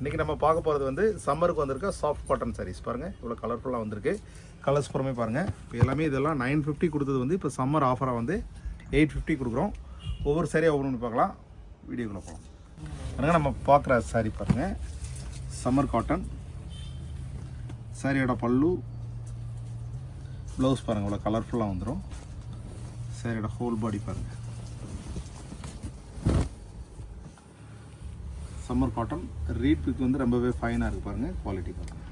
இன்றைக்கி நம்ம பார்க்க போகிறது வந்து சம்மருக்கு வந்திருக்க சாஃப்ட் காட்டன் சாரீஸ் பாருங்கள், இவ்வளோ கலர்ஃபுல்லாக வந்திருக்கு. கலர்ஸ் புறமே பாருங்கள். இப்போ எல்லாமே இதெல்லாம் 950 கொடுத்தது வந்து இப்போ சம்மர் ஆஃபராக வந்து 850 கொடுக்குறோம். ஒவ்வொரு சாரியாக ஒவ்வொன்று பார்க்கலாம். வீடியோக்குள்ளே போகலாம். பாருங்கள், நம்ம பார்க்குற சாரீ பாருங்கள், சம்மர் காட்டன் சாரியோட பல்லு, ப்ளவுஸ் பாருங்கள் இவ்வளோ கலர்ஃபுல்லாக வந்துடும். சாரியோட ஹோல் பாடி பாருங்கள், சம்மர் காட்டன் ரீட் பிக் வந்து ரொம்பவே ஃபைனாக இருக்குது பாருங்கள். குவாலிட்டி பாருங்கள்.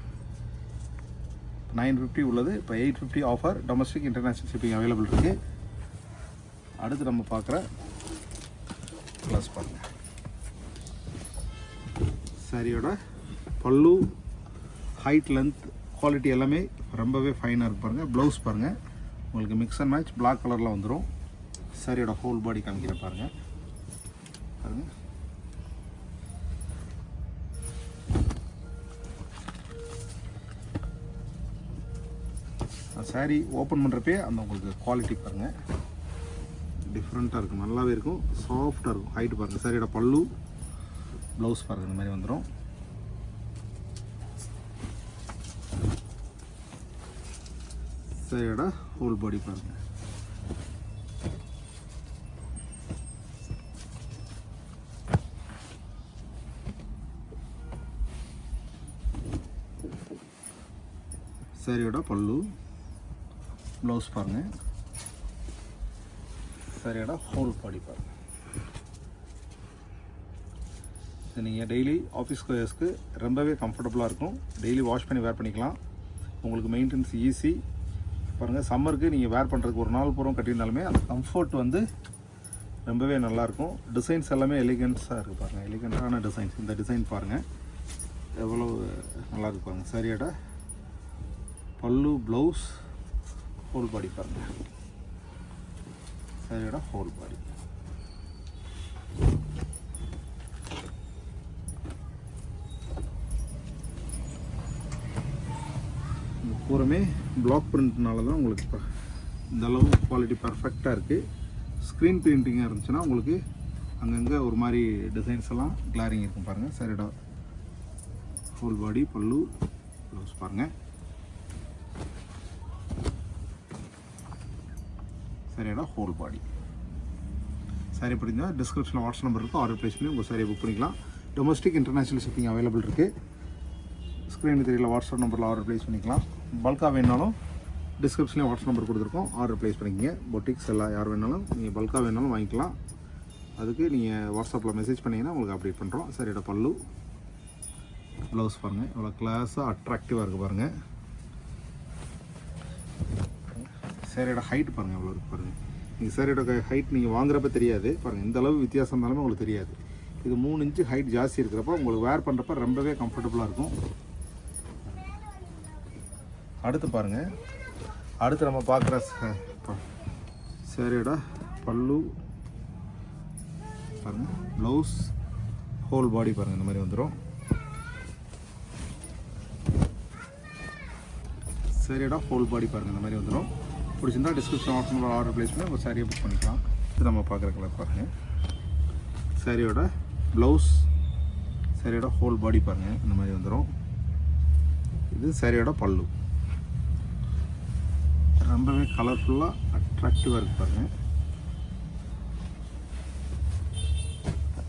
950 உள்ளது, இப்போ 850 offer. Domestic international shipping available இருக்குது. அடுத்து நம்ம பார்க்குற ப்ளஸ் பாருங்கள், சாரியோட பல்லு, ஹைட், லென்த், குவாலிட்டி எல்லாமே ரொம்பவே ஃபைனாக இருக்குது பாருங்கள். ப்ளவுஸ் பாருங்கள் உங்களுக்கு மிக்ஸ் அண்ட் மேட்ச் பிளாக் கலரில் வந்துடும். சாரியோட ஹோல் பாடி காமிக்கிற பாருங்கள். பாருங்கள், சாரீ ஓப்பன் பண்ணுறப்பே அந்த உங்களுக்கு குவாலிட்டி பாருங்கள் டிஃப்ரெண்ட்டாக இருக்கும், நல்லாவே இருக்கும், சாஃப்டாக இருக்கும். ஹைட்டு பாருங்கள். சாரியோட பல்லு, ப்ளவுஸ் பாருங்கள் இந்த மாதிரி வந்துடும். சாரியோட ஹோல் பாடி பாருங்கள். சாரியோட பல்லு, ப்ளவுஸ் பாருங்கள். சாரியோட ஹோல் பாடி பாருங்கள். நீங்கள் டெய்லி ஆஃபீஸ் கோயர்ஸ்க்கு ரொம்பவே கம்ஃபர்டபுளாக இருக்கும். டெய்லி வாஷ் பண்ணி வேர் பண்ணிக்கலாம். உங்களுக்கு மெயின்டெனன்ஸ் ஈஸி பாருங்கள். சம்மருக்கு நீங்கள் வேர் பண்ணுறதுக்கு ஒரு நாள் பூரம் கட்டியிருந்தாலுமே அந்த கம்ஃபர்ட் வந்து ரொம்பவே நல்லாயிருக்கும். டிசைன்ஸ் எல்லாமே எலிகன்ஸாக இருக்குது பாருங்கள், எலிகண்ட்டான டிசைன்ஸ். இந்த டிசைன் பாருங்கள் எவ்வளோ நல்லாயிருக்கு பாருங்கள். சாரியோட பல்லு, ப்ளவுஸ், ஹோல் பாடி பாருங்கள். சாரியோட ஹோல் பாடி. பூரமே பிளாக் பிரிண்ட்னால தான் உங்களுக்கு இப்போ இந்த அளவு குவாலிட்டி பர்ஃபெக்டாக இருக்குது. ஸ்க்ரீன் பிரிண்டிங்காக இருந்துச்சுன்னா உங்களுக்கு அங்கங்கே ஒரு மாதிரி டிசைன்ஸ் எல்லாம் கிளாரிங் இருக்கும் பாருங்கள். சாரியோட ஹோல் பாடி, பல்லு, ப்ளவுஸ் பாருங்கள். சாரியோட ஹோல் பாடி. சாரி பிடிந்தால் டிஸ்கிரிப்ஷனில் வாட்ஸ்அப் நம்பர் இருக்கும், ஆர்டர் ப்ளேஸ் பண்ணி உங்கள் சாரியை புக் பண்ணிக்கலாம். டொமஸ்டிக் இன்டர்நேஷ்னல் ஷிப்பிங் அவைலபிள் இருக்குது. ஸ்க்ரீனுக்கு தெரியல வாட்ஸ்அப் நம்பரில் ஆர்டர் ப்ளேஸ் பண்ணிக்கலாம். பல்காக வேணாலும் டிஸ்கிரிப்ஷனில் வாட்ஸ்அப் நம்பர் கொடுத்துருக்கோம், ஆர்டர் ப்ளேஸ் பண்ணிக்கங்க. பொட்டிக்ஸ் எல்லாம் யார் வேணாலும் நீங்கள் பல்காக வேணாலும் வாங்கிக்கலாம். அதுக்கு நீங்கள் வாட்ஸ்அப்பில் மெசேஜ் பண்ணிங்கன்னா உங்களுக்கு அப்டேட் பண்ணுறோம். சாரியோட பல்லு, ப்ளவுஸ் பாருங்கள் இவ்வளோ கிளாஸாக அட்ராக்டிவாக இருக்குது பாருங்கள். சாரியோட ஹைட் பாருங்கள் எவ்வளோ இருக்குது பாருங்கள். நீங்கள் சாரியோட ஹைட் நீங்கள் வாங்குறப்ப தெரியாது பாருங்கள், இந்த அளவு வித்தியாசம் இருந்தாலுமே உங்களுக்கு தெரியாது. இது 3 இன்ச்சு ஹைட் ஜாஸ்தி இருக்கிறப்ப உங்களுக்கு வேர் பண்ணுறப்ப ரொம்பவே கம்ஃபர்டபுளாக இருக்கும். அடுத்து பாருங்கள், அடுத்து நம்ம பார்க்குற சாரியோட பல்லு பாருங்கள், ப்ளவுஸ், ஹோல் பாடி பாருங்கள் இந்த மாதிரி வந்துடும். சாரியோட ஹோல் பாடி பாருங்கள் இந்த மாதிரி வந்துடும். பிடிச்சிருந்தா டிஸ்கிரிப்ஷன் ஆப்ஷனில் ஆர்டர் ப்ளேஸ் பண்ணி உங்கள் சாரியை புக் பண்ணிக்கலாம். இது நம்ம பார்க்குற கலர் பாருங்கள். சாரியோட ப்ளவுஸ், சாரியோட ஹோல் பாடி பாருங்கள் இந்த மாதிரி வந்துடும். இது சாரியோட பல்லு, ரொம்பவே கலர்ஃபுல்லாக அட்ராக்டிவாக இருக்குது பாருங்கள்.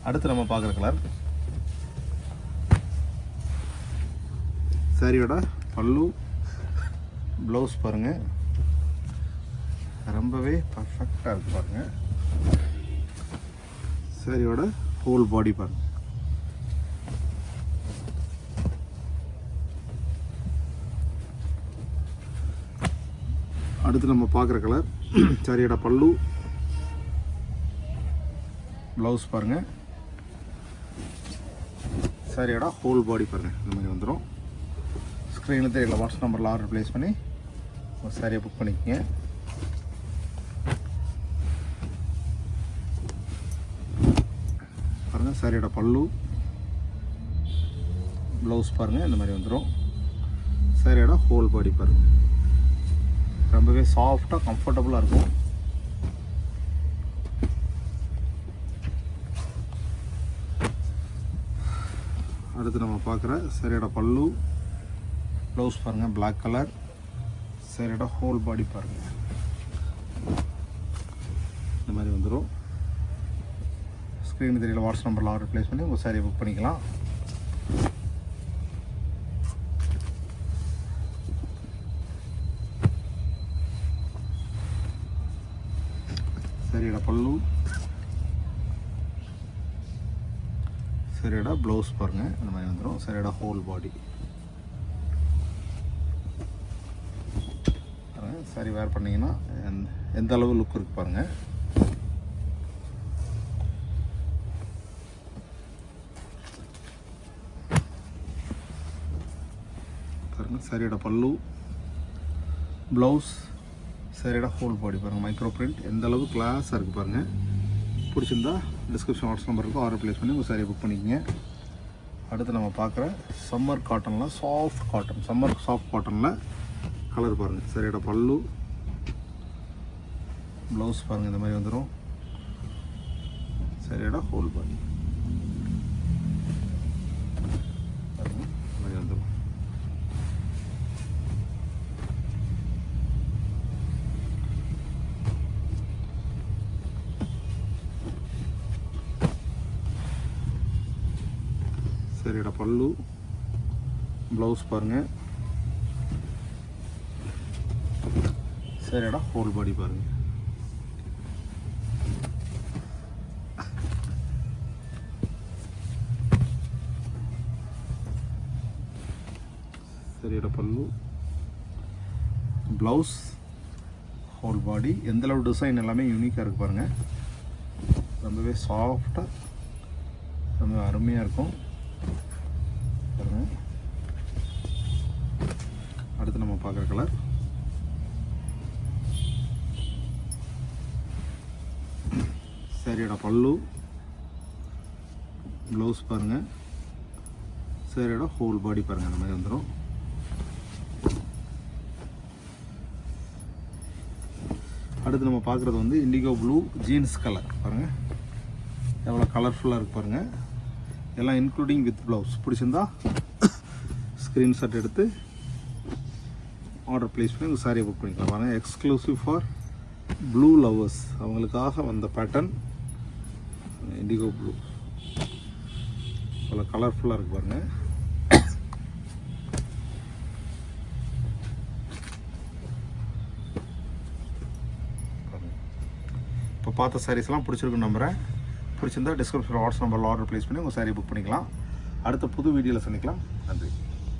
அடுத்து நம்ம பார்க்குற கலர் சாரியோட பல்லு, ப்ளவுஸ் பாருங்கள் ரொம்பவே பர்ஃபெக்டாக இருக்குது பாருங்கள். சாரியோட ஹோல் பாடி பாருங்கள். அடுத்து நம்ம பார்க்குற கலர் சாரியோட பல்லு, ப்ளவுஸ் பாருங்கள். சாரியோட ஹோல் பாடி பாருங்கள் இந்த மாதிரி வந்துடும். ஸ்க்ரீனில் தெரியல வாட்ஸ்அப் நம்பரில் ஆர்டர் ப்ளேஸ் பண்ணி ஒரு சாரியை புக் பண்ணிக்கோங்க. பாருங்கள் சாரியோட பல்லு, ப்ளவுஸ் பாருங்கள் இந்த மாதிரி வந்துடும். சாரியோட ஹோல் பாடி பாருங்கள் ரொம்பவே சாஃப்டாக கம்ஃபர்டபுளாக இருக்கும். அடுத்து நம்ம பார்க்குற சரியோட பல்லு, ப்ளவுஸ் பாருங்கள் பிளாக் கலர், சரியோட ஹோல் பாடி பாருங்கள் இந்த மாதிரி வந்துடும். ஸ்க்ரீன் தெரியல வாட்ஸ்அப் நம்பரில் ஆர்டர் ப்ளேஸ் பண்ணி உங்கள் சாரியை புக் பண்ணிக்கலாம். சரியோட பல்லு, சரியோட ப்ளவுஸ் பாருங்கள் இந்த மாதிரி வந்துடும். சரியோட ஹோல் பாடி சாரி வேர் பண்ணிங்கன்னா எந்த அளவு லுக் இருக்குது பாருங்கள். பாருங்கள் சரியோட பல்லு, ப்ளவுஸ், சரியோட ஹோல் பாடி பாருங்கள். மைக்ரோ பிரிண்ட் எந்த அளவு கிளாஸாக இருக்குது பாருங்கள். பிடிச்சிருந்தா டிஸ்கிரிப்ஷன் வாட்ஸ்அப் நம்பருக்கு ஆர்டர் ப்ளேஸ் பண்ணி உங்கள் சாரியை புக் பண்ணிக்கோங்க. அடுத்து நம்ம பார்க்குற சம்மர் காட்டனில் சாஃப்ட் காட்டன், சம்மர் சாஃப்ட் காட்டனில் கலர் பாருங்கள். சரியோட பல்லு, ப்ளவுஸ் பாருங்கள் இந்த மாதிரி வந்துடும். சரியோட ஹோல் பாடி பாருங்கள் இந்த மாதிரி வந்துடும். சரியோட பல்லு, ப்ளவுஸ் பாருங்கள், சரியோட ஹோல் பாடி பாருங்கள். சரியோட பல்லு, ப்ளவுஸ், ஹோல் பாடி எந்தளவு டிசைன் எல்லாமே யூனிக்காக இருக்குது பாருங்கள். ரொம்பவே சாஃப்டாக ரொம்ப அருமையாக இருக்கும் பாருங்கள். அடுத்து நம்ம பார்க்குற கலர் சரியோட பல்லு, ப்ளவுஸ் பாருங்கள், சரியோட ஹோல் பாடி பாருங்கள் அந்த மாதிரி வந்துடும். அடுத்து நம்ம பார்க்குறது வந்து இண்டிகோ ப்ளூ ஜீன்ஸ் கலர் பாருங்கள் எவ்வளோ கலர்ஃபுல்லாக இருக்குது பாருங்கள். எல்லாம் இன்க்ளூடிங் வித் ப்ளவுஸ். பிடிச்சிருந்தா ஸ்க்ரீன்ஷாட் எடுத்து ஆர்டர் ப்ளேஸ் பண்ணி உங்கள் சாரியை புக் பண்ணிக்கலாம் பாருங்கள். எக்ஸ்க்ளூசிவ் ஃபார் ப்ளூ லவ்வர்ஸ் அவங்களுக்காக வந்த பேட்டர்ன் இண்டிகோ ப்ளூ அவ்வளோ கலர்ஃபுல்லாக இருக்குது பாருங்கள். இப்போ பார்த்த சாரீஸ்லாம் பிடிச்சிருக்குன்னு நம்புகிறேன். பிடிச்சிருந்தா டிஸ்கிரிப்ஷனில் வாட்ஸ்அப் நம்பரில் ஆர்டர் ப்ளேஸ் பண்ணி உங்கள் சாரியை புக் பண்ணிக்கலாம். அடுத்த புது வீடியோவில் சந்திக்கலாம். நன்றி.